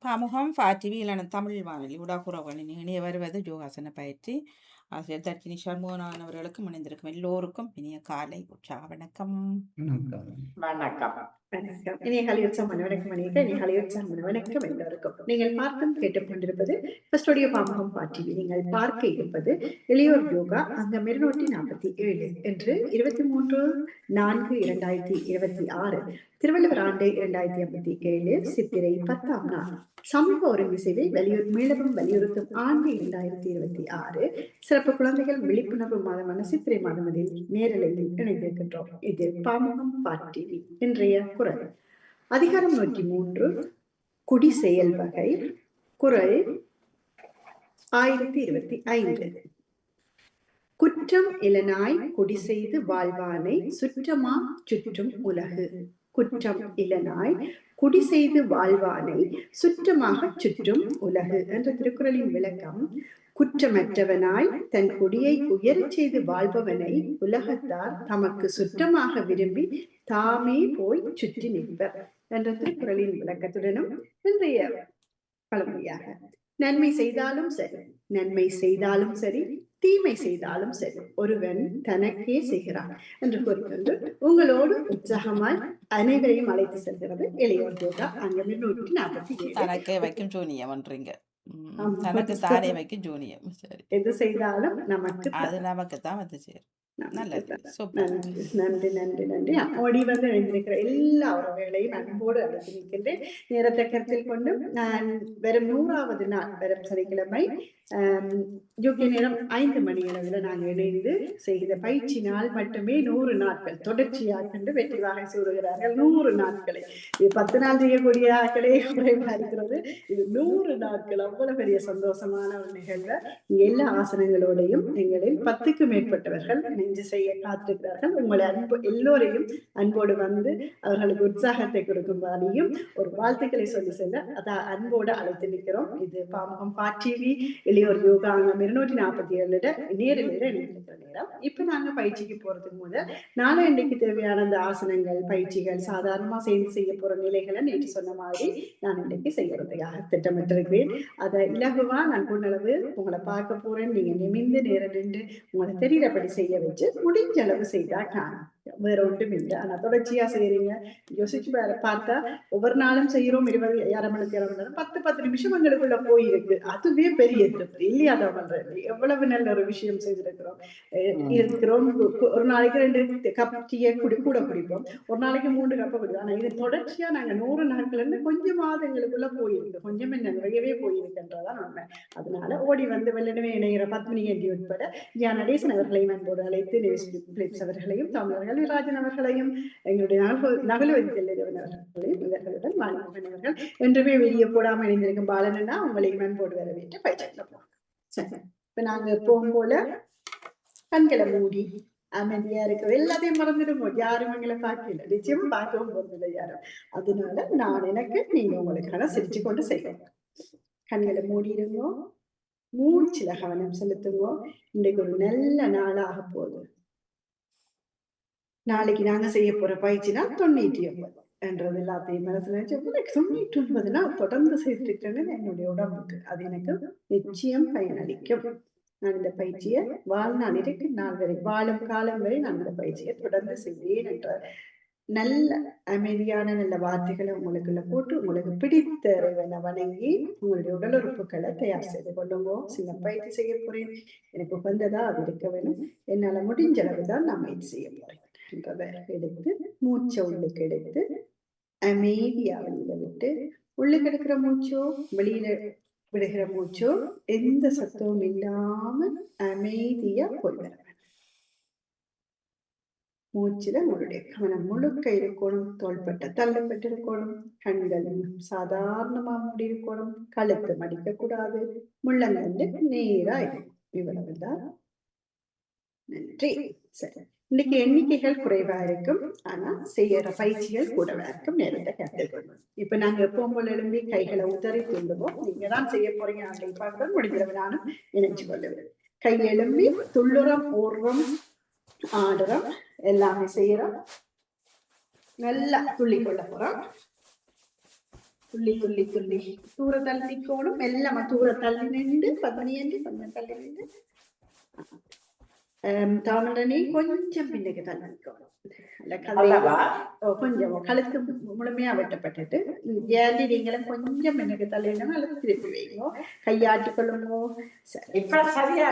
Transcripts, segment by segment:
பாமுகம் ஃபாடிவியிலான தமிழ் வானொலி உடாகுறவர்களின் இணைய வருவது யோகாசன பயிற்சி ஆசிரியர் தர்ஜினி சண்முகநாதன் அவர்களுக்கும் இணைந்திருக்கும் எல்லோருக்கும் இனிய காலை உற்சாக வணக்கம். வணக்கம். இனிய கலியுற்சவம் வணக்கம். இனிய கலியுற்சவம் வணக்கம் எல்லோருக்கும். நீங்கள் பார்த்தும் கேட்டுக்கொண்டிருப்பது ஸ்டுடியோ பாமுகம் பாட்டிவி. நீங்கள் பார்க்க இருப்பது இளையோர் யோகா அங்கம் 247 என்று 23/4/2026 திருவள்ளுவர் ஆண்டு 2057 சித்திரை 10ஆம் நாள் சமூக ஒருங்கிசைவை மீளவும் வலியுறுத்தும் ஆண்டு 2026 சிறப்பு குழந்தைகள் விழிப்புணர்வு மாதமான சித்திரை மாதம் அதில் நேரலையில் இணைந்திருக்கின்றோம். இது பாமுகம் பாட்டிவி. இன்றைய குரல் அதிகாரம் 103 குடி செயல் வகை குரல் 1025. குற்றம் இலனாய் குடி செய்து வாழ்வானை சுற்றமா சுற்றும் உலகு. குற்றம் இலனாய் குடி செய்து வாழ்வானை சுற்றமாக சுற்றும் உலகு என்ற திருக்குறளின் விளக்கம், குற்றமற்றவனாய் தன் குடியை உயரச் செய்து வாழ்பவனை உலகத்தார் தமக்கு சுற்றமாக விரும்பி தாமே போய் சுற்றி நிற்பர் என்ற திருக்குறளின் விளக்கத்துடனும் இன்றைய பழமொழியாக நன்மை செய்தாலும் சரி தீமை செய்தாலும் சரி ஒருவன் தனக்கே செய்கிறான் என்று கூறிக்கொண்டு உங்களோடு உற்சாகமாய் அனைவரையும் அழைத்து செல்கிறது இளையோர் யோகா அங்கம் 247. தனக்கே வைக்கும் ஜூனியம் என்றீங்க. தனக்கு தானே வைக்கும் ஜூனியம். சரி, எது செய்தாலும் அது நமக்கு தான் வந்து சேரும். நல்லது, நன்றி நன்றி நன்றி. ஓடி வந்து எழுந்திருக்கிற எல்லா உறவுகளையும் அன்போடு அழைத்து நிற்கின்றேன். நேரத்தை கருத்தில் கொண்டு நான் வெறும் 100வது நாள் வெறும் சனிக்கிழமை யூகே நேரம் 5 மணி அளவில் நாங்கள் இணைந்து செய்த பயிற்சி நாள் மட்டுமே 100 நாட்கள் தொடர்ச்சியாக கண்டு வெற்றி வாகை சூடுகிறார்கள். 100 நாட்களை இது 10 நாள் செய்யக்கூடிய ஆட்களே குறைவா இருக்கிறது. இது 100 நாட்கள் அவ்வளவு பெரிய சந்தோஷமான ஒரு நிகழ்வு. எல்லா ஆசனங்களோடையும் எங்களில் 10க்கும் மேற்பட்டவர்கள் நெஞ்சு செய்ய காத்திருக்கிறார்கள். உங்களை எல்லோரையும் அன்போடு வந்து அவர்களுக்கு உற்சாகத்தை கொடுக்கும் வரையும் ஒரு வாழ்த்துக்களை சொல்லி செல்ல அதான் அன்போடு அழைத்து நிற்கிறோம். இது பாமுகம் பாட்டிவி இளையோர் யோகா அங்கம் 247 நேரில் இணைந்திருக்கிற நேரம். இப்ப நாங்க பயிற்சிக்கு போறதுக்கு முதல் நாளை இன்றைக்கு தேவையான அந்த ஆசனங்கள் பயிற்சிகள் சாதாரணமா சேர்ந்து செய்ய போற நிலைகளை நேற்று சொன்ன மாதிரி நான் இன்றைக்கு செய்யறதுக்காக திட்டமிட்டிருக்கிறேன். அதை இலகுவா நான் கொண்டளவு உங்களை பார்க்க போறேன். நீங்க நிமிந்து நேரம் நின்று உங்களை தெரியறபடி செய்ய வச்சு முடிஞ்ச அளவு செய்தா காணும். வேற ஒன்றும் இல்லை. ஆனா தொடர்ச்சியா செய்யறீங்க. யோசிச்சு பார்த்தா ஒவ்வொரு நாளும் செய்யறோம். 20 அரை மணிக்கு 10 நிமிஷம் எங்களுக்குள்ள போயிருக்கு. அதுவே பெரிய திருப்தி இல்லையா? அதை பண்றது எவ்வளவு நல்ல ஒரு விஷயம் செய்திருக்கிறோம். ஒரு நாளைக்கு 2 கப் டீயை கூட குடிப்போம். ஒரு நாளைக்கு 3 கப்பை குடிப்போம். ஆனா இது தொடர்ச்சியா நாங்க 100 நாட்கள் இருந்து கொஞ்சம் மாதங்களுக்குள்ள போயிருக்கு. கொஞ்சம் என்ன நிறையவே போயிருக்குன்றதான் உண்மை. அதனால ஓடி வந்து வெள்ளனவே இணைகிற 10 மணி உட்பட நடேசன் அவர்களையும் அன்போடு அழைத்து அவர்களையும் தமிழர்கள் ராஜன் அவர்களையும் எங்களுடைய நகலவதி தெல்லையவன் அவர்களையும் இவர்களுடன் மாணவன் அவர்கள் என்றுமே வெளியே போடாமல் இணைந்திருக்கும் பாலனா உங்களையும் அன்போடு வரவேற்று பயிற்சிகளை போவோம். சரி, இப்ப நாங்க போகும் போல கண்களை மூடி அமைதியா இருக்கிற எல்லாத்தையும் மறந்துடுவோம். யாரும் எங்களை பார்க்கல, நிச்சயமா பார்க்கவும் போறதில்லை யாரும். அதனால நான் எனக்கு நீங்க உங்களுக்கான சிரிச்சு கொண்டு செய்யணும். கண்களை மூடிடுங்க, மூச்சுல கவனம் செலுத்துங்க. இன்றைக்கு ஒரு நல்ல நாளாக போகுது. நாளைக்கு நாங்க செய்ய போற பயிற்சினா 99 என்றது எல்லாத்தையும் மனசுல வச்சு 99னா தொடர்ந்து செய்திருக்கிறேன்னு என்னுடைய உடம்புக்கு அது எனக்கு நிச்சயம் பயனளிக்கும். நான் இந்த பயிற்சியை வாழ்நாள் இருக்கு நாள் வரை வாழும் காலம் வரை நான் இந்த பயிற்சியை தொடர்ந்து செய்வேன் என்ற நல்ல அமைதியான நல்ல வார்த்தைகளை உங்களுக்குள்ள போட்டு உங்களுக்கு பிடித்த இறைவனை வணங்கி உங்களுடைய உடல் உறுப்புகளை தயார் செய்து கொள்ளுங்க. சில பயிற்சி செய்ய போறேன், எனக்கு உகந்ததா அது இருக்க வேணும், என்னால முடிஞ்ச அளவுதான் நான் பயிற்சி செய்ய போறேன் என்றதை எடுத்து மூச்சை உள்ளுக்கு எடுத்து அமைதியா வெளியில விட்டு உள்ளுக்கு எடுக்கிற மூச்சோ வெளியில விடுகிற மூச்சோ எந்த சத்தமும் இல்லாம அமைதியா போய்விட. மூச்சுல உங்களுடைய கவனம் முழுக்க இருக்கணும். தோள்பட்ட தள்ளப்பட்டு இருக்கணும். கண்கள் சாதாரணமா மூடி இருக்கணும். கழுத்து மடிக்க கூடாது. முள்ளங்கண்டு நேரா இருக்கும். இவ்வளவுதான். நன்றி. சரி, இன்னைக்கு எண்ணிக்கைகள் குறைவா இருக்கும். ஆனா செய்யற பயிற்சிகள் கூடவா இருக்கும். நேரத்தை கற்றுக்கொள்ளும். இப்ப நாங்க எப்பவும் போல எழும்பி கைகளை உதறி துள்ளுவோம். நீங்க தான் செய்ய போறீங்க. அதை பார்க்க முடிஞ்சவன் நானும் நினைச்சு கொள்ளுவேன். கை எழும்பி துள்ளுறம் ஓர்வம் ஆடுறோம், எல்லாமே செய்யறோம். நல்லா துள்ளி கொள்ள போறோம். துள்ளி துள்ளி துள்ளி தூர தள்ளி நிக்கணும் மெல்லமா தூர தள்ளி நின்று 15 கொஞ்சம் தள்ளி நின்று தாமரணி கொஞ்சம் பின்னுக்கு தள்ளி நிக்கணும் கொஞ்சம் கழுத்து முழுமையா வெட்டப்பட்டுட்டு ஏண்டி நீங்களும் கொஞ்சம் பின்னுக்கு தள்ளிடணும் அல்லது திருப்பி வைங்க கையாட்டி கொள்ளுமோ இப்ப சரியா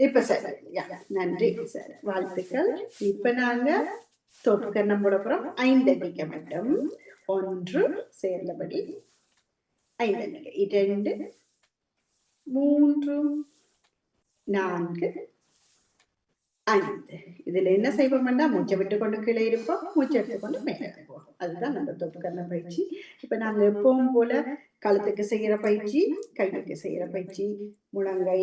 இப்ப சரி நன்றி சார் வாழ்த்துக்கள் இப்ப நாங்க தோப்பு கண்ணம் போட போறோம் 5 எண்ணிக்கை மட்டும் 1 சேர்ந்தபடி 5 எண்ணிக்கை 2 3 4 5 இதுல என்ன செய்வோம்னா மூச்சை விட்டு கொண்டு கீழே இருப்போம் மூச்சை எடுத்துக்கொண்டு மேலே இருப்போம் அதுதான் நம்ம தொப்பு கண்ண பயிற்சி இப்ப நாங்க எப்பவும் போல கழுத்துக்கு செய்யற பயிற்சி கைக்கு செய்யற பயிற்சி முழங்கை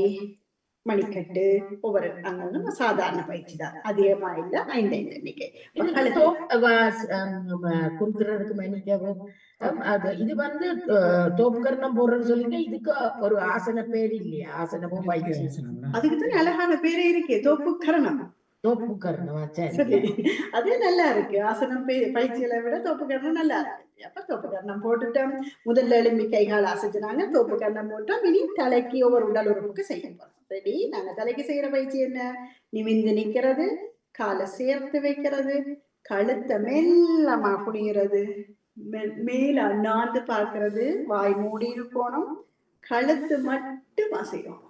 மணிக்கட்டு ஒவ்வொரு அங்க சாதாரண பயிற்சி தான் அதிகமா இல்ல 5 எண்ணிக்கை குறுக்குறதுக்கு மன்னிக்கவும் இது வந்து தோப்புக்கரணம் போடுறன்னு சொல்லிட்டு இதுக்கு ஒரு ஆசன பேர் இல்லையா ஆசனமும் பயிற்சி அதுக்குதான் அழகான பேரே இருக்கு தோப்புக்கரணம் சரி அது நல்லா இருக்கு ஆசனம் பயிற்சிகளை விட தோப்புக்கரணம் நல்லா இருக்கு அப்ப தோப்புக்கரணம் போட்டுட்டோம் முதல்ல எலும்பி கைகால் அசைச்சுனாங்க தோப்புக்கரணம் போட்டோம் இனி தலைக்கு ஒவ்வொரு உடல் உறுப்புக்கு செய்ய போறோம் ரெடி நாங்க தலைக்கு செய்யற பயிற்சி என்ன நிமிந்து நிக்கிறது காலை சேர்த்து வைக்கிறது கழுத்தை மெல்லமா குனிகிறது மேல அண்ணாந்து பார்க்கிறது வாய் மூடி இருக்கணும் கழுத்து மட்டும் அசையும்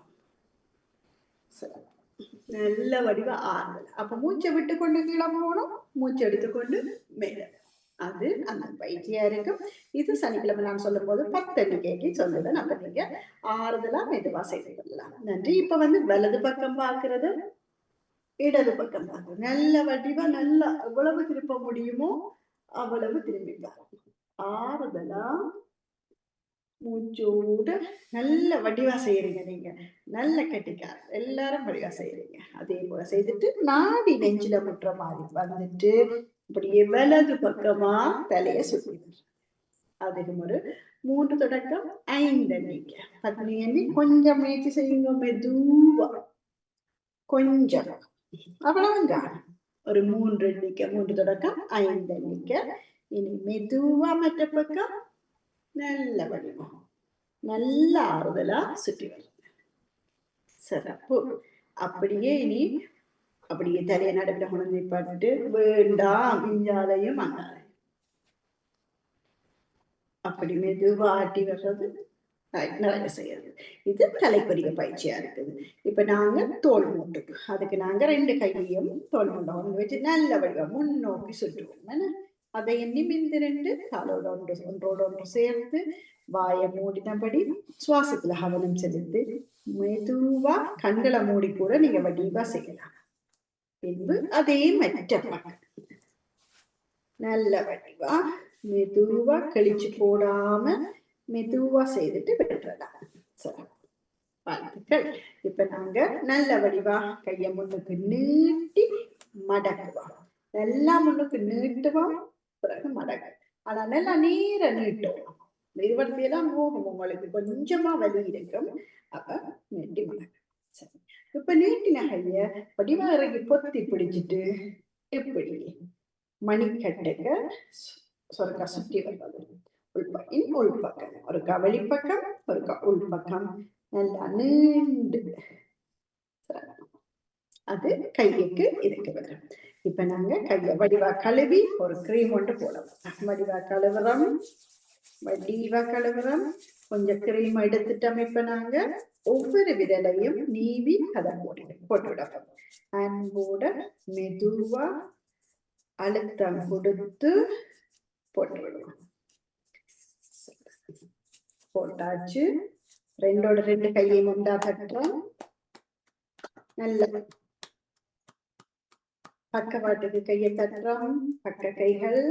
நல்ல வடிவ ஆறுதல் அப்ப மூச்சை விட்டு கொண்டு கீழே போகணும் மூச்சை எடுத்துக்கொண்டு மேல அது அந்த பயிற்சியா இருக்கும் இது சனிக்கிழமை நான் சொல்லும் போது 10 எண்ணிக்கைக்கு சொல்லுவேன் அப்ப நீங்க ஆறுதலா மெதுவா செய்து கொள்ளலாம் நன்றி இப்ப வந்து வலது பக்கம் பார்க்கறது இடது பக்கம் பார்க்கறது நல்ல வடிவா நல்லா எவ்வளவு திருப்ப முடியுமோ அவ்வளவு திரும்பிப்பாங்க ஆறுதலா மூச்சோட நல்ல வடிவா செய்யறீங்க நீங்க நல்ல கட்டிக்கார எல்லாரும் வடிவா செய்யறீங்க அதே போல செய்துட்டு நாடி நெஞ்சில முற்ற மாதிரி வந்துட்டு இப்படியே வலது பக்கமா தலைய சுத்தி அதுக்கு ஒரு 3 தொடக்கம் 5 எண்ணிக்கை 10 எண்ணி கொஞ்சம் முயற்சி செய்யுங்க மெதுவா கொஞ்சம் அவ்வளவுங்க ஒரு 3 எண்ணிக்கை 3 தொடக்கம் 5 எண்ணிக்கை இனி மெதுவா மற்ற பக்கம் நல்ல வடிவம் நல்ல ஆறுதலா சுற்றி வருது சிறப்பு அப்படியே இனி அப்படியே தலைய நடுவில் உணர்ந்து பட்டு வேண்டாம் இஞ்சாலையும் அங்காலையும் அப்படி மெதுவா ஆட்டி வர்றது நிறைய செய்யறது இது தலைக்குரிய பயிற்சியா இருக்குது இப்ப நாங்க தோல் மூட்டுக்கு அதுக்கு நாங்க 2 கையையும் தோல் மூட்டை வச்சு நல்ல வடிவம் முன்னோக்கி சுற்றுவோம் அதை நிமிந்து 2 காலோட ஒன்றோடு ஒன்று சேர்த்து வாயை மூடினபடி சுவாசத்துல கவனம் செலுத்தி மெதுவா கண்களை மூடி கூட நீங்க வடிவா செய்யலாம் பின்பு அதே மற்ற பக்கம் நல்ல வடிவா மெதுவா கழிச்சு போடாம மெதுவா செய்துட்டு விட்டுறலாம் சரி வாழ்த்துக்கள் இப்ப நாங்க நல்ல வடிவா கைய முன்னுக்கு நீட்டி மடக்குவோம் நல்லா முன்னுக்கு நீட்டுவோம் பிறகு மடக்கு ஆனா நல்லா நீர நீட்டும் நிறுவனத்தையெல்லாம் நோகும் உங்களுக்கு கொஞ்சமா வலி இருக்கும் அப்ப நீட்டி மடக்கு சரி இப்ப நீட்டின கைய வடிவா இறங்கி பொத்தி பிடிச்சிட்டு எப்படி மணிக்கட்டுக்கு சொர்க்க சுற்றி வருவது உள்பக்கம் ஒரு கவளி பக்கம் ஒரு உள்பக்கம் நல்லா நீண்டு அது கைக்கு இதுக்கு வரும் இப்ப நாங்க கைய வடிவா கழுவி ஒரு கிரீம் ஒன்று போடலாம் வடிவா கழுவுறோம் கொஞ்சம் கிரீம் எடுத்துட்டோம் இப்ப நாங்க ஒவ்வொரு விரலையும் நீவி அதை போட்டு விடப்போம் அன்போட மெதுவா அழுத்தம் கொடுத்து போட்டு விடுவோம் போட்டாச்சு 2 கையை முண்டா தட்டுறோம் நல்ல பக்கவாட்டுக்கு கையை தட்டுறோம் பக்க கைகள்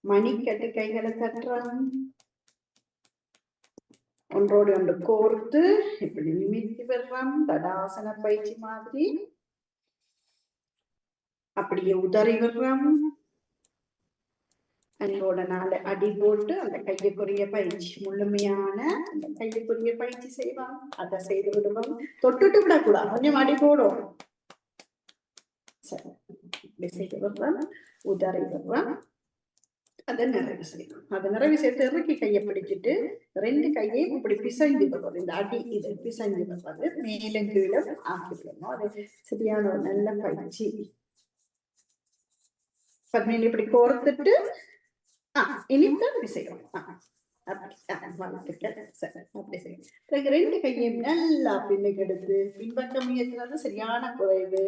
மணிக்கட்டு கைகளை தட்டுறோம் ஒன்றோடு ஒன்று கோர்த்து இப்படி நிமித்தி விடுறோம் தடாசன பயிற்சி மாதிரி அப்படியே உதறி விடுறோம் அன்போட 4 அடி போட்டு அந்த கைக்குரிய பயிற்சி முழுமையான அந்த கைக்குரிய பயிற்சி செய்வோம் அதை செய்து விடுவோம் தொட்டுட்டு விடக்கூடாது கொஞ்சம் அடி போடும் சரி செய்து விடுறோம் உதறி விடுறோம் அதை நிறைவு செய்யணும். அதை நிறைவு செய்து இறக்கி கையை பிடிச்சிட்டு 2 கையையும் இப்படி பிசைஞ்சு விடுறது. இந்த அடி இது பிசைஞ்சு விடுறது மேலும் கீழே ஆக்கி விடணும். அது சரியான ஒரு நல்ல பயிற்சி. பத்மினி இப்படி கோர்த்துட்டு இனிப்பு அப்படி செய்யணும். அப்படி செய்யணும். 2 கையையும் நல்லா பின்னுக்கு எடுத்து பின்பக்கம் ஏற்றுறது சரியான குறைவு.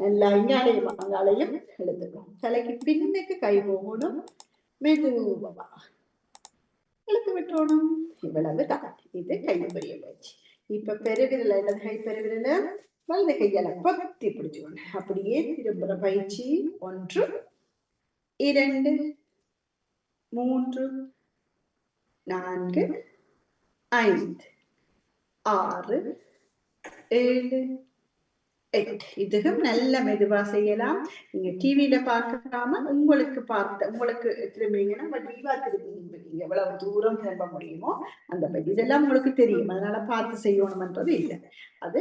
நல்லா இங்காலையும் அங்காலையும் எடுத்துக்கணும். தலைக்கு பின்னுக்கு கை போகணும். மெதுவா இழுத்து விட்டுறணும். இவ்வளவு தான். இது கைப்பறிய பயிற்சி. இப்ப பெருவிரல இடது கை பெருவிரல வலது கையால பத்தி பிடிச்சுக்கணும். அப்படியே திரும்புற பயிற்சி. 1 2 3 4 5 6 7 8. இதுவும் நல்ல மெதுவா செய்யலாம். நீங்க டிவியில பார்க்காம உங்களுக்கு திரும்பிங்கன்னா வடிவா திரும்பி எவ்வளவு தூரம் திரும்ப முடியுமோ அந்த பயிற்சி. இதெல்லாம் உங்களுக்கு தெரியும், அதனால பார்த்து செய்யணும்ன்றது இல்லை. அது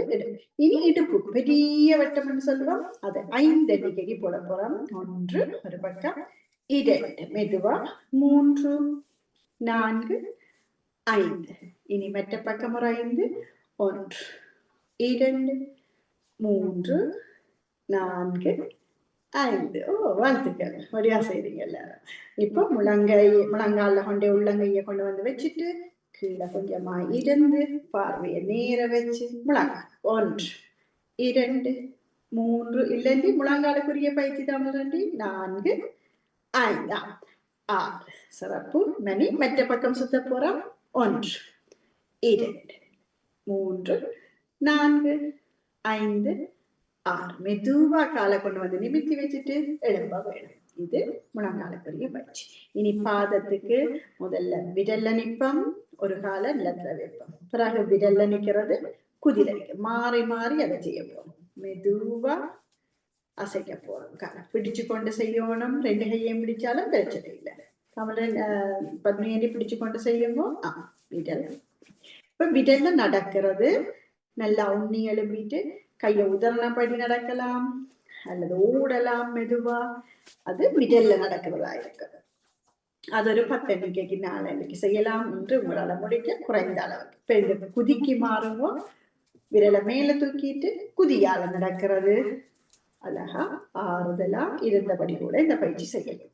இனி இடுப்பு பெரிய வட்டம்னு சொல்லுவோம். அது 5 எண்ணிக்கைக்கு போட போறோம். 1 ஒரு பக்கம், 2 மெதுவா, 3 4 5. இனி மற்ற பக்கம் ஒரு 5. 1 2 3 4 5. வாழ்த்துக்கள், வழியா செய்றீங்க எல்லாரும். இப்போ முழங்கால கொண்டே உள்ளங்கைய கொண்டு வந்து வச்சுட்டு கீழே கொஞ்சமா இருந்து பார்வையை நேர வச்சு முழங்கால் 1 2 3 இல்லைன்னு முழங்காலுக்குரிய பயிற்சி தான் 2 4 5 6. சிறப்பு. மணி மற்ற பக்கம் சுத்த போறோம். 1 2 3 4 5 6. மெதுவா காலை கொண்டு வந்து நிமித்தி வச்சுட்டு எழும்ப வேணும். இது முழங்காலுக்குரிய பயிற்சி. இனி பாதத்துக்கு முதல்ல விரல்ல நிற்போம், ஒரு காலை நிலத்துல வைப்போம். பிறகு விரல்ல நிக்கிறது, குதிரை மாறி மாறி அதை செய்ய போறோம். மெதுவா அசைக்க போறோம். காலை பிடிச்சு கொண்டு செய்யணும். 2 கையையும் பிடிச்சாலும் பிரச்சனை இல்லை. கமலன் பத்மினி பிடிச்சு கொண்டு செய்யும்போது விரல். இப்ப விரல்ல நடக்கிறது நல்லா உண்ணி எழுப்பிட்டு கையை உதரணப்படி நடக்கலாம் அல்லது ஓடலாம் மெதுவா. அது விரல்ல நடக்கிறதா இருக்கு. அது ஒரு 10 எண்ணிக்கைக்கு 4 எண்ணிக்கை செய்யலாம் என்று உங்களால முடிக்க குறைந்த அளவுக்கு. இப்ப இந்த குதிக்கு மாறுமோ விரலை மேல தூக்கிட்டு குதியால நடக்கிறது. அழகா ஆறுதலா இருந்தபடி கூட இந்த பயிற்சி செய்யலாம்.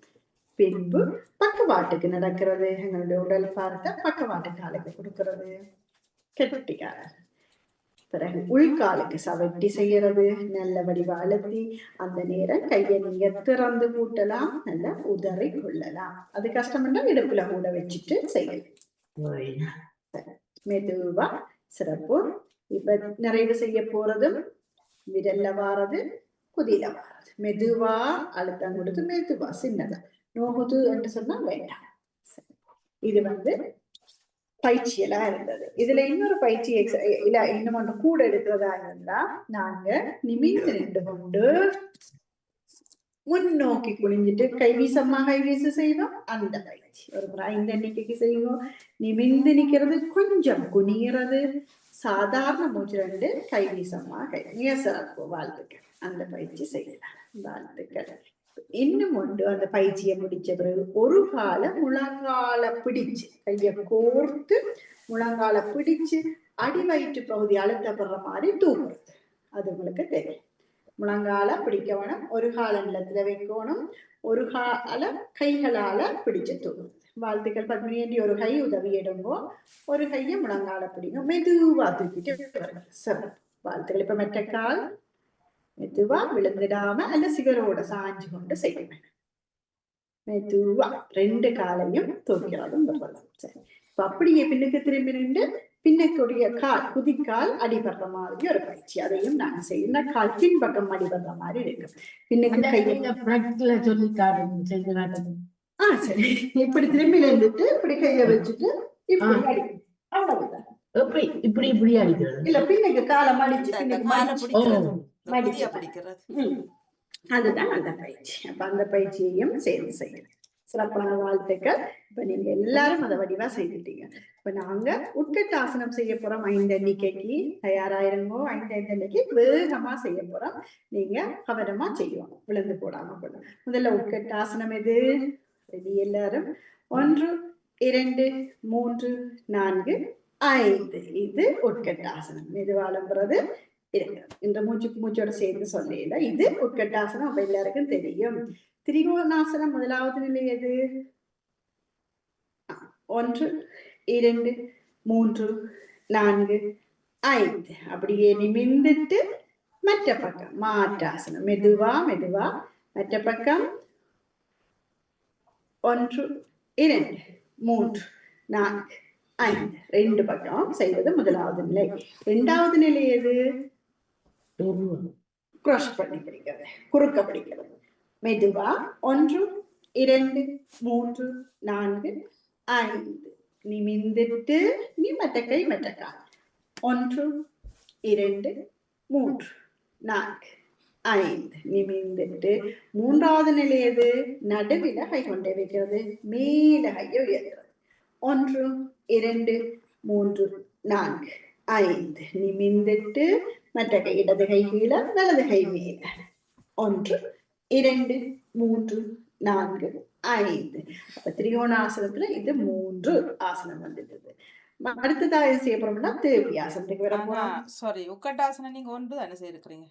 பின்பு பக்கவாட்டுக்கு நடக்கிறது. எங்களுடைய உடல் பார்த்த பக்கவாட்டு காலுக்கு கொடுக்கிறது. கெட்டிக்கார. பிறகு உள்காலுக்கு சவட்டி செய்யறது. நல்ல வடிவா அழுத்தி அந்த நேரம் கையை நீங்க திறந்து கூட்டலாம், நல்லா உதறி கொள்ளலாம். அது கஷ்டம்னா இடுப்புல கூட வச்சுட்டு செய்யலாம். மெதுவா சிறப்பு. இப்ப நிறைவு செய்ய போறதும் விரல்ல வாரது, குதியில வாரது. மெதுவா அழுத்தம் கொடுத்து மெதுவா சின்னதா நோகுது என்று சொன்னா வேண்டாம். இது பயிற்சியெல்லாம் இருந்தது. இதுல இன்னொரு பயிற்சி இல்ல இன்னும் ஒன்று கூட எடுக்கிறதா இருந்தா நாங்க நிமிர்ந்து நின்று கொண்டு முன்னோக்கி குனிஞ்சிட்டு கைவீசமா கைவீசு செய்வோம். அந்த பயிற்சி ஒரு 5 எண்ணிக்கைக்கு செய்வோம். நிமிர்ந்து நிக்கிறது, கொஞ்சம் குனிகிறது, சாதாரண மூச்சு 2 கைவீசமா சிறப்பு. வாழ்த்துக்கள். அந்த பயிற்சி செய்யலாம். வாழ்த்துக்கள். இன்னும் ஒன்று, அந்த பயிற்சியை முடிச்ச பிறகு ஒரு கால முழங்கால பிடிச்சு கைய கோர்த்து முழங்கால பிடிச்சு அடிவயிற்று பகுதி அழுத்தப்படுற மாதிரி தூக்குறது. அது உங்களுக்கு தெரியும். முழங்கால பிடிக்க வேணும், ஒரு கால நிலத்துல வைக்கணும், ஒரு கால கைகளால பிடிச்சு தூக்குறது. வாழ்த்துக்கள் பத்மினி. ஒரு கை உதவி எடுங்கோ, ஒரு கையை முழங்கால பிடிக்கும், மெதுவா தூக்கிட்டு சரி. வாழ்த்துக்கள். இப்ப மெட்ட கால் மெதுவா விழுந்துடாம அல்ல சிகரோட சாஞ்சு கொண்டு செய்யணும். மெதுவா 2 காலையும் தூக்கிறதும் வரலாம். சரி. இப்ப அப்படியே பின்னுக்கு திரும்பி நின்று பின்னுக்குடைய கால் குதிக்கால் அடிபடுற மாதிரி ஒரு பயிற்சி. அதையும் நாங்க செய்யணும். கால் பின்பக்கம் அடிபடுற மாதிரி இருக்கு. பின்னுக்கு சரி. இப்படி திரும்பி நின்றுட்டு இப்படி கைய வச்சுட்டு இப்படி அடிக்கணும். அவ்வளவுதான். இப்படி இப்படி அடிக்கிறது இல்ல, பின்னுக்கு காலை மடிச்சு அதுதான் அந்த பயிற்சி. அப்ப அந்த பயிற்சியையும் சேர்ந்து செய்யணும். சிறப்பான வாழ்த்துக்கள். இப்ப நீங்க எல்லாரும் அதை வடிவா செய்துட்டீங்க. இப்ப நாங்க உட்கட்ட ஆசனம் செய்ய போறோம். 5 எண்ணிக்கைக்கு தயாராயிருங்கோ. 5 எண்ணிக்கை வேகமா செய்ய போறோம். நீங்க கவனமா செய்யணும், விழுந்து போடாம போடணும். முதல்ல உட்கட்ட ஆசனம் எது? சரி எல்லாரும் 1 2 3 4 5 இது உட்கட்டாசனம். மெதுவாளம்புறது இருக்கிறது. இந்த மூச்சோட சேர்த்து சொல்லல, இது உட்கட்டாசனம். அப்ப எல்லாருக்கும் தெரியும். திரிகோணாசனம் முதலாவது நிலை எது? 1 2 3 4 5. அப்படியே நிமிர்ந்துட்டு மற்ற பக்கம் மாற்றாசனம். மெதுவா மெதுவா மற்ற பக்கம் 1 2 3 4 5. 2 பக்கம் செய்வது முதலாவது நிலை. இரண்டாவது நிலை எது? கிராஸ் பண்ணி பிடிக்கிறது, குறுக்க பிடிக்கிறது. மெதுவா 1 2 3 4 5. நிமிர்ந்துட்டு நீ மற்ற கை மற்ற கால் 1 2 3 4 5. நிமிர்ந்துட்டு மூன்றாவது நிலை எது? நடுவில கை கொண்டே வைக்கிறது, மேல கையை உயர்த்துறது. 1 2 3 4 5. நிமிர்ந்துட்டு மற்ற கை இடது கை கீழே வலது கை மேல 1 2 3 4 5. அப்ப திரிகோணாசனத்துல இது 3 ஆசனம் வந்துடுது. அடுத்ததாக செய்ய போறோம்னா தேவி ஆசனத்துக்கு வர போறோம். சாரி, உட்கட்டாசனம் நீங்க ஒன்று தானே செய்திருக்கிறீங்க?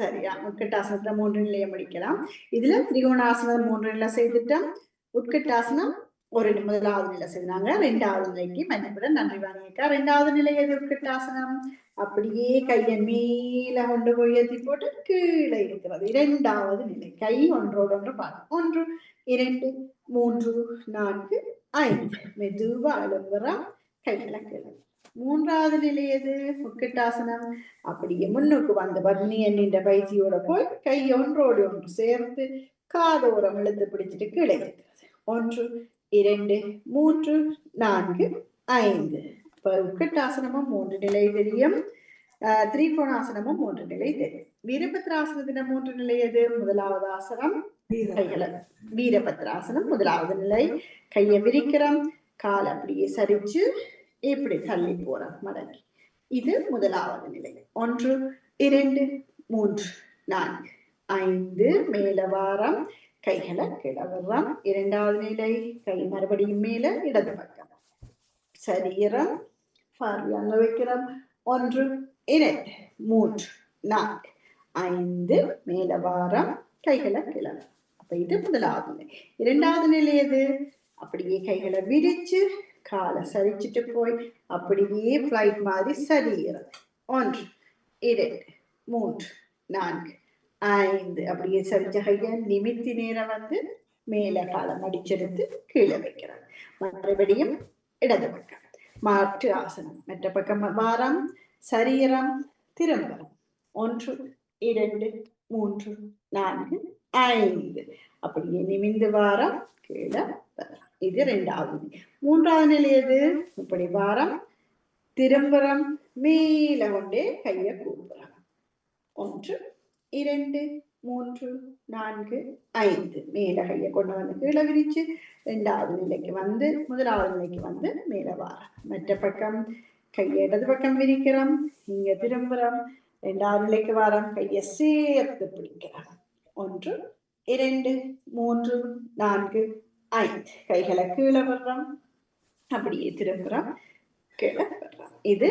சரியா, உட்கட்டாசனத்துல 3 நிலையை முடிக்கலாம். இதுல திரிகோணாசனம் 3 நிலை செய்துட்டோம். உட்கட்டாசனம் ஒரு முதலாவது நிலை செய்தாங்க. இரண்டாவது நிலைக்கு மன்னிப்புடன் நன்றி வாங்கிக்கா. இரண்டாவது நிலை எது? உட்கட்டாசனம். அப்படியே கையை மேல கொண்டு போய் ஏற்றி போட்டு கீழே இருக்கிறது இரண்டாவது நிலை. கை ஒன்றோடு ஒன்று பார்க்கும். 1 2 3 4 5. மெதுவா அழுங்குறா, கைகளை கீழே. மூன்றாவது நிலை எது? உட்கட்டாசனம். அப்படியே முன்னுக்கு வந்து வர்ணி என்கின்ற பயிற்சியோட போய் கை ஒன்றோடு ஒன்று சேர்த்து காதோரம் இழுத்து பிடிச்சிட்டு கீழே இருக்கிறது. 1 2 3 4 5. இப்ப உட்கட்டாசனமும் 3 நிலை தெரியும், திரிகோணாசனமும் 3 நிலை தெரியும். வீரபத்ராசனத்தின 3 நிலை எது? முதலாவது ஆசனம் கைகளை, வீரபத்ராசனம் முதலாவது நிலை. கையை விரிக்கிறோம், கால் அப்படியே சரிச்சு இப்படி தள்ளி போறோம் மடக்கி. இது முதலாவது நிலை. 1 2 3 4 5. மேல வாரம், கைகளை கிளவுறோம். இரண்டாவது நிலை, கை மறுபடியும் மேல இடது பக்கம் சரீரம் பார்வையாங்க வைக்கிறோம். 1 2 3 4 5. மேல வாரம், கைகளை கிளவு. அப்ப இது முதலாவது நிலை. இரண்டாவது நிலை எது? அப்படியே கைகளை விரிச்சு காலை சரிச்சுட்டு போய் அப்படியே பிளைட் மாதிரி சரீரம். 1 2 3 4 5. அப்படியே சரிச்ச கையை நிமித்தி நேரம் வந்து மேல காலை மடிச்செடுத்து கீழே வைக்கிறார். மறுபடியும் இடது பக்கம் மாற்று ஆசனம். மற்ற பக்கம் வாரம், சரீரம், திரும்புறம். 1 2 3 4 5. அப்படியே நிமிந்து வாரம், கீழே வரலாம். இது இரண்டாவது நிலை. மூன்றாவது நிலை எது? இப்படி வாரம், திரும்புறம், மேல கொண்டே கையை கூப்புறோம். 1 2 3 4 5. மேல கையை கொண்டு வந்து கீழே விரிச்சு இரண்டாவது நிலைக்கு வந்து முதலாவது நிலைக்கு வந்து மேல வாரம். மற்ற பக்கம் கையை இடது பக்கம் விரிக்கிறோம், இங்க திரும்புறோம். இரண்டாவது நிலைக்கு வாரம், கையை சேர்த்து பிடிக்கிறோம். 1 2 3 4 5. கைகளை கீழே வர்றோம், அப்படியே திரும்புறோம், கீழே வர்றோம். இது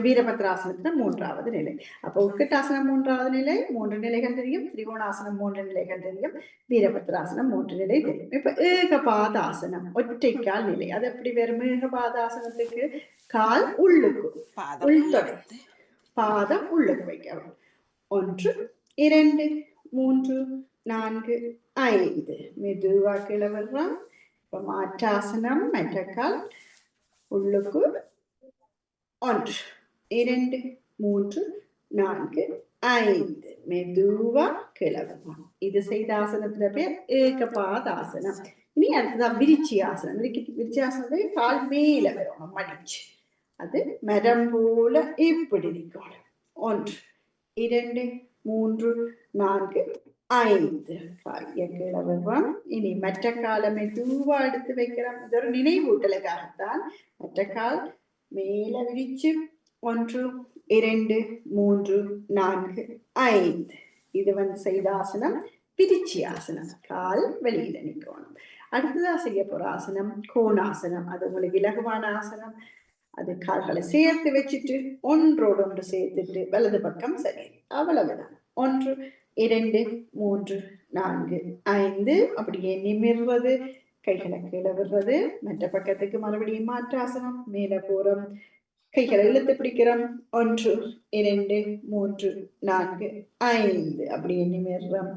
வீரபத்ராசனத்துல 3வது நிலை. அப்போ உட்கட்டாசனம் 3வது நிலை, 3 நிலைகள் தெரியும். திரிகோணாசனம் 3 நிலைகள் தெரியும். வீரபத்ராசனம் 3 நிலை தெரியும். இப்ப ஏகபாதாசனம், ஒற்றைக்கால் நிலை. அது எப்படி வரும்? ஏகபாதாசனத்துக்கு கால் உள்ளுக்கு, உள்தொடை, பாதம் உள்ளுக்கு வைக்கவும். 1 2 3 4 5. மெதுவா கீழே வர்றோம். இப்ப மாற்றாசனம், மற்ற கால் உள்ளுக்கு. 1 2 3 4 5. மெதுவா கிளம்புவோம். இது செய்த ஆசனத்துல பேர் ஏகபாதாசனம். இனி அடுத்ததான் விரிச்சி ஆசனம். விரிச்சி ஆசனத்தை கால் மேல வரும் மடிச்சு, அது மரம் போல இப்படி இருக்கணும். 1 2 3 4 5. கையை கிளம்புவோம். இனி மற்ற காலை மெதுவா எடுத்து வைக்கிறோம். இது ஒரு நினைவூட்டலுக்காகத்தான். மற்ற கால் மேல விரிச்சு 1 2 3 4 5. இது வந்து செய்த ஆசனம் பிரிச்சி ஆசனம், கால் வெளியில நிக்கணும். அடுத்ததா செய்ய போற ஆசனம் கோணாசனம். அது உங்களுக்கு இலகுவான ஆசனம். அது கால்களை சேர்த்து வச்சுட்டு ஒன்றோடு ஒன்று சேர்த்துட்டு வலது பக்கம் சரி, அவ்வளவுதான். 1 2 3 4 5 அப்படியே நிமிர்வது, கைகளை கீழே விடுறது, மற்ற பக்கத்துக்கு மறுபடியும் மாற்றாசனம், மேல போறோம், கைகளை இழுத்து பிடிக்கிறோம். 1 2 3 4 5 அப்படியே நிமிர்றோம்,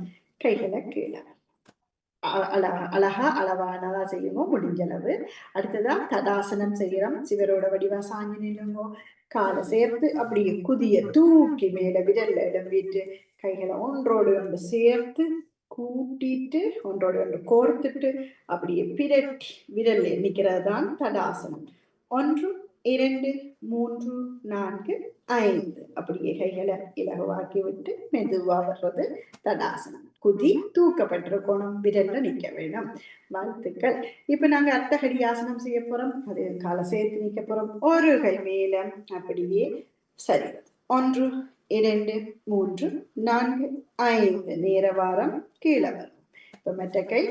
கைகளை கீழே. அழகா அளவானதா செய்யணும் முடிஞ்ச அளவு. அடுத்ததா தடாசனம் செய்யறோம். சிவரோட வடிவா சாஞ்சி நில்லுங்கோ, காலை சேர்த்து அப்படியே குதிய தூக்கி மேல விரல்ல இடம் விட்டு கைகளை ஒன்றோடு ஒன்று சேர்த்து கூட்டிட்டு ஒன்றோடு ஒன்று கோர்த்துட்டு அப்படியே பிரட்டி விரல் நிக்கிறது தான் தடாசனம். 1 2 3 4 5 அப்படியே கைகளை இலகுவாக்கி விட்டு மெதுவா வர்றது தடாசனம். குதி தூக்கப்பட்டிருக்கணும், விரல்ல நிக்க வேணும். வாழ்த்துக்கள். இப்ப நாங்க அர்த்தகடியாசனம் செய்ய போறோம். அது காலை சேர்த்து நிக்க போறோம். ஒரு கை மேல அப்படியே சரி. 1 2 3 4 5 நேர வாரம் கீழே வரும். இப்ப மற்ற கை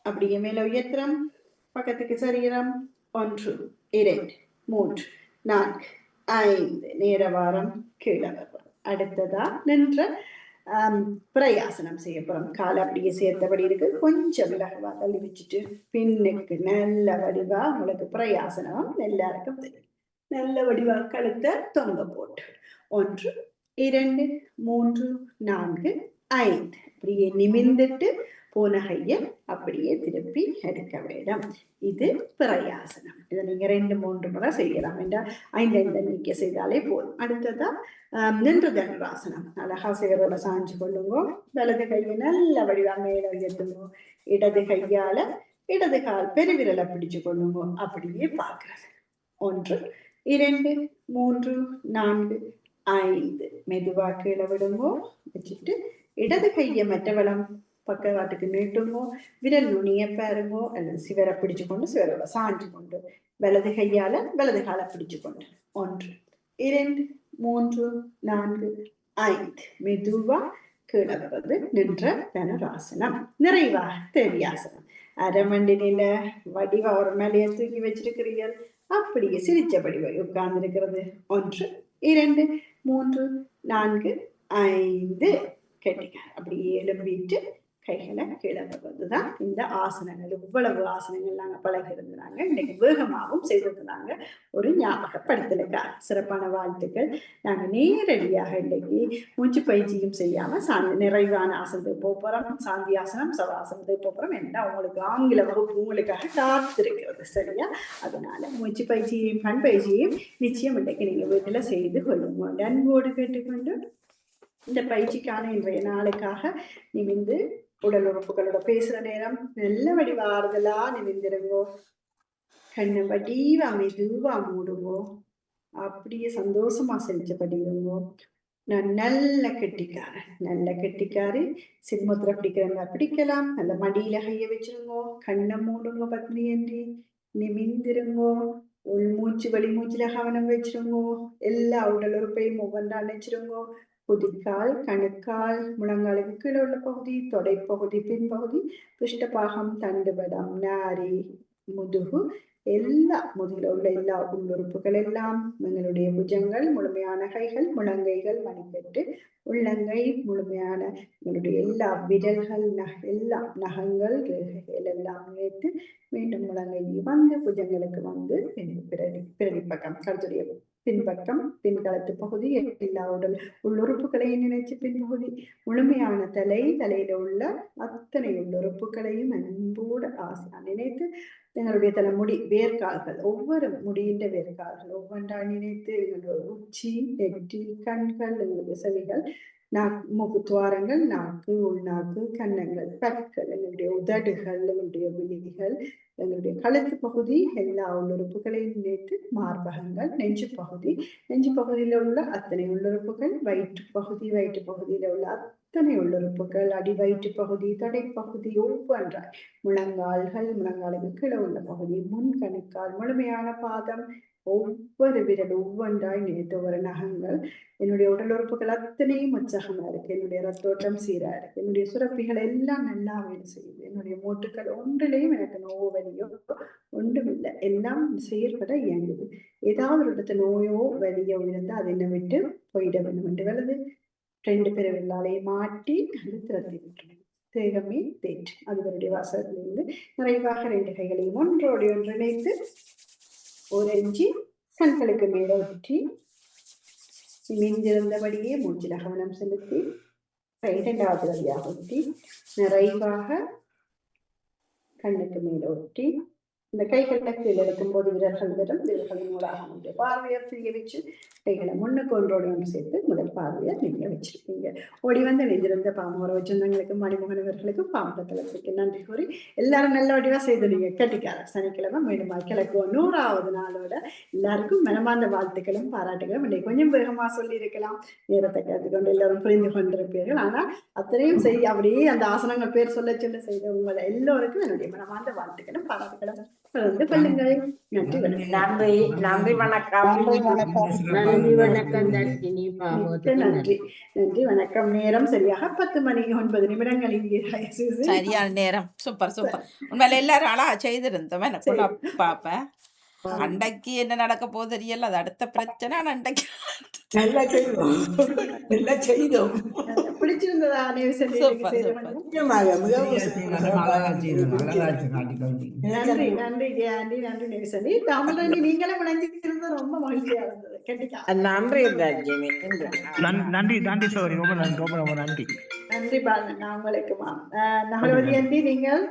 அப்படியே மேல உயர்த்துறோம், பக்கத்துக்கு சரீரம். 1 2 3 4 5 நேர வாரம் கீழே வரும். அடுத்ததா நின்ற பிரயாசனம் செய்ய போறோம். காலை அப்படியே சேர்த்தபடி இருக்கு, கொஞ்சம் இலகுவா தள்ளி வச்சுட்டு பின்னுக்கு நல்ல வடிவா உங்களுக்கு பிரயாசனம் எல்லாருக்கும் தெரியும். நல்ல வடிவா கழுத்தை தொங்க போட்டு 1 2 3 4 5 அப்படியே நிமிர்ந்துட்டு போன கைய அப்படியே திருப்பி எடுக்க வேண்டும். இது பிரயாசனம். இதை நீங்க 2 3 முறை செய்யலாம். என்றால் 5 எண்ணிக்கை செய்தாலே போதும். அடுத்ததா நின்ற தனுராசனம். அழகா சிவரோட சாஞ்சு கொள்ளுங்க, வலது கையை நல்ல வடிவா மேல உயர்த்துங்க, இடது கையால இடது கால் பெருவிரலை பிடிச்சு கொள்ளுங்க, அப்படியே பார்க்கிறது. 1 2 3 4 5 மெதுவா கீழே விடுங்கோ, வச்சுட்டு இடது கையை மற்றவளம் பக்கவாட்டுக்கு நீட்டுங்கோ, விரல் நுனிய பாருங்கோ, அல்லது சிவரை பிடிச்சு கொண்டு சிவரோட சாஞ்சு கொண்டு வலது கையால வலது காலை பிடிச்சு கொண்டு 1 2 3 4 5 மெதுவா கீழே வருவது நின்ற தனுராசனம். நிறைவா தேவியாசனம். அரை மண்டில வடிவா ஒரு மேலைய தூக்கி வச்சிருக்கிறீர்கள், அப்படியே சிரிச்சபடி உட்கார்ந்து இருக்கிறது. 1 2 3 4 5 கெட்டிங்க அப்படியே எழும்பிட்டு கைகளை கீழே வருவதுதான் இந்த ஆசனங்கள். இவ்வளவு ஆசனங்கள் நாங்க பழகி இருந்தாங்க, இன்னைக்கு வேகமாகவும் செய்திருந்தாங்க. ஒரு ஞாபகப்படுத்தலுக்கா சிறப்பான வாழ்த்துக்கள். நாங்க நேரடியாக இன்னைக்கு மூச்சு பயிற்சியும் செய்யாம நிறைவான ஆசனத்துக்கு போறோம். சாந்தி ஆசனம் சவாசனத்துக்கு போறோம். என்ன உங்களுக்கு ஆங்கில வகுப்பு உங்களுக்காக காத்திருக்கிறது, சரியா? அதனால மூச்சு பயிற்சியையும் கண் பயிற்சியையும் நிச்சயம் இன்னைக்கு நீங்க வீட்டுல செய்து கொள்ளுங்க. அன்போடு கேட்டுக்கொண்டு இந்த பயிற்சிக்கான இன்றைய நாளுக்காக நிமிந்து உடல் உறுப்புகளோட பேசுற நேரம் நல்ல வடிவாறுதலா நிமிந்திருங்கோ, கண்ணை வடிவா மெதுவா மூடுங்கோ, அப்படியே சந்தோஷமா செஞ்சபடி இருங்கோ. நான் நல்ல கெட்டிக்காரு. சின்முத்திரை பிடிக்கிறவங்க பிடிக்கலாம், நல்ல மடியில கைய வச்சிருங்கோ, கண்ணை மூடுங்கோ, பத்னி என்று நிமிந்திருங்கோ. உள்மூச்சு வெளிமூச்சுல கவனம் வச்சிருங்கோ, எல்லா உடல் உறுப்பையும் ஒவ்வொன்றா நினைச்சிருங்கோ. குதிக்கால், கணுக்கால், முழங்காலுக்கு கீழே உள்ள பகுதி, தொடைப்பகுதி, பின்பகுதி, பிருஷ்டபாகம், தண்டுவடம், நாரி, முதுகு, எல்லா முதுகில உள்ள எல்லா உள்ளுறுப்புகள் எல்லாம், எங்களுடைய புஜங்கள், முழுமையான கைகள், முழங்கைகள், மணிக்கட்டு, உள்ளங்கை, முழுமையான எங்களுடைய எல்லா விரல்கள், எல்லா நகங்கள், ரேகைகள் எல்லாம் வைத்து மீண்டும் முழங்கை வந்து புஜங்களுக்கு வந்து பிறடி பக்கம் கருத்துடைய பின்பக்கம் பின்களத்து பகுதி, எல்லா உடல் உள்ளுறுப்புகளையும் நினைச்சு பின்பகுதி, முழுமையான தலையில உள்ள அத்தனை உள்ளுறுப்புகளையும் அன்போடு ஆசையா நினைத்து எங்களுடைய தலைமுடி வேர்கால்கள், ஒவ்வொரு முடிகின்ற வேர்கால்கள் ஒவ்வொன்றா நினைத்து எங்களுடைய உச்சி, நெற்றி, கண்கள், எங்களுடைய செவிகள், மூக்கு துவாரங்கள், நாக்கு, உள்நாக்கு, கன்னங்கள், பற்கள், எங்களுடைய உதடுகள், எங்களுடைய விழிகள், எங்களுடைய கழுத்து பகுதி, எல்லா உள்ளுறுப்புகளையும் நினைத்து மார்பகங்கள், நெஞ்சு பகுதியில உள்ள அத்தனை உள்ளுறுப்புகள், வயிற்று பகுதியில உள்ள அத்தனை உள்ளுறுப்புகள், அடி வயிற்று பகுதி, தடைப்பகுதி, ஒவ்வொன்றாய் முழங்கால்கள், முழங்காலுக்கு கீழே உள்ள பகுதி, முன்கணுக்கால், முழுமையான பாதம், ஒவ்வொரு விரல் ஒவ்வொன்றாய் நினைத்து ஒவ்வொரு நகங்கள் என்னுடைய உடல் உறுப்புகள் அத்தனையும் உற்சாகமா இருக்கு. என்னுடைய ரத்தோட்டம் சீரா இருக்கு. என்னுடைய சுரப்பிகள் எல்லாம் நல்லா வேலை செய்யுது. என்னுடைய மூட்டுக்கள் ஒன்றிலையும் எனக்கு நோவோ வலியோ ஒன்றுமில்லை. எல்லாம் செயற்பட இயங்குது. ஏதாவது ஒரு இடத்துல நோயோ வலியோ இருந்தா அதை என்னை விட்டு போயிட வேண்டும் என்று வலது 2 பெருவிரலாலே மாட்டி அழுத்தி விட்டுறணும். தேகமே தேற்று அதுவருடைய வாசகத்திலிருந்து நிறைவாக 2 கைகளையும் ஒன்றோடு ஒன்று இணைத்து ஒரு இஞ்சி கண்களுக்கு மேலே ஊற்றி நிமிர்ந்திருந்தபடியே மூச்சில் கவனம் செலுத்தி 2வது வழியாக ஊற்றி நிறைவாக கண்ணுக்கு மேலே ஊற்றி இந்த கைகளை கீழே இருக்கும்போது விரல்கள் வரும். விரல்களின் மூலமாக நம்முடைய பார்வையை பிரிய வச்சு கைகளை முன்னுக்கு ஒன்றோடு ஒன்று சேர்த்து முதல் பார்வையை நீங்க வச்சிருக்கீங்க. ஓடி வந்து இணைந்திருந்த பாமர வச்சிருந்தவங்களுக்கும் மணிமோகனவர்களுக்கும் பாம்பத்தளத்துக்கு நன்றி கூறி எல்லாரும் நல்ல வடிவா செய்து நீங்க கட்டிக்கார சனிக்கிழமை மீண்டும் கிழக்கு 100வது நாளோட எல்லாருக்கும் மனமார்ந்த வாழ்த்துக்களும் பாராட்டுகளும். இன்னைக்கு கொஞ்சம் வேகமா சொல்லி இருக்கலாம், நேரத்தை கற்றுக்கொண்டு எல்லாரும் புரிந்து கொண்டிருப்பீர்கள். ஆனா அத்தனையும் செய்ய அப்படியே அந்த ஆசனங்கள் பேர் சொல்ல சொல்ல செய்த உங்களை எல்லோருக்கும் என்னுடைய மனமார்ந்த வாழ்த்துக்களும் பாராட்டுகளும். நன்றி நன்றி வணக்கம். நன்றி வணக்கம். நன்றி நன்றி வணக்கம். நேரம் சரியாக 10:09 இங்கே சரியான நேரம். Super super. உண்மையில எல்லாரும் அழகா செய்திருந்தோம். எனக்கு பாப்பேன் அண்டைக்கு என்ன நடக்க போகுது தெரியல, அது அடுத்த பிரச்சனை. அண்டைக்கு நல்லா செய்தோம். பிடிச்சிருந்ததா? நன்றி நன்றி ஜெயாண்டி, நன்றி நேசனி. தமிழ் நீங்களும் இணைஞ்சிருந்தது ரொம்ப மகிழ்ச்சியா இருந்தது. நன்றி நன்றி நன்றி சோரி, ரொம்ப நன்றி, ரொம்ப ரொம்ப நன்றி. நன்றி பாலன். உங்களுக்குமா நகரவதி அண்டி நீங்கள்?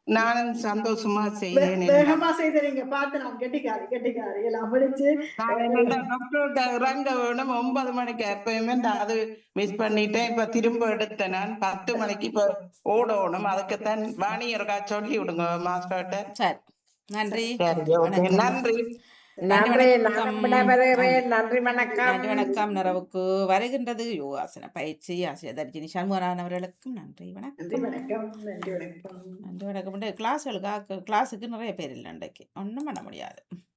நானும் சந்தோஷமா செய்தேன். வேகமா செய்தீங்க பார்த்து நான் கெட்டிக்காரி எல்லாம் முடிச்சு டாக்டர் இறங்க வேணும் 9 மணிக்கு அப்பாயின்மெண்ட், அது மிஸ் பண்ணிட்டேன். இப்ப திரும்ப எடுத்தேன். நான் 10 மணிக்கு இப்ப ஓடணும். அதுக்குத்தான் வாணி இருக்கா சொல்லி விடுங்க மாஸ்டர்ட்ட. சரி, நன்றி நன்றி நன்றி வணக்கம். நன்றி வணக்கம். நிறைவுக்கு வருகின்றது யோகாசன பயிற்சி ஆசிரியர் தர்ஜினி சண்முகநாதன் அவர்களுக்கும் நன்றி வணக்கம். நன்றி வணக்கம். நன்றி வணக்கம். நன்றி வணக்கம். கிளாஸுக்கு நிறைய பேர் இல்லை, இன்றைக்கு ஒன்றும் பண்ண முடியாது.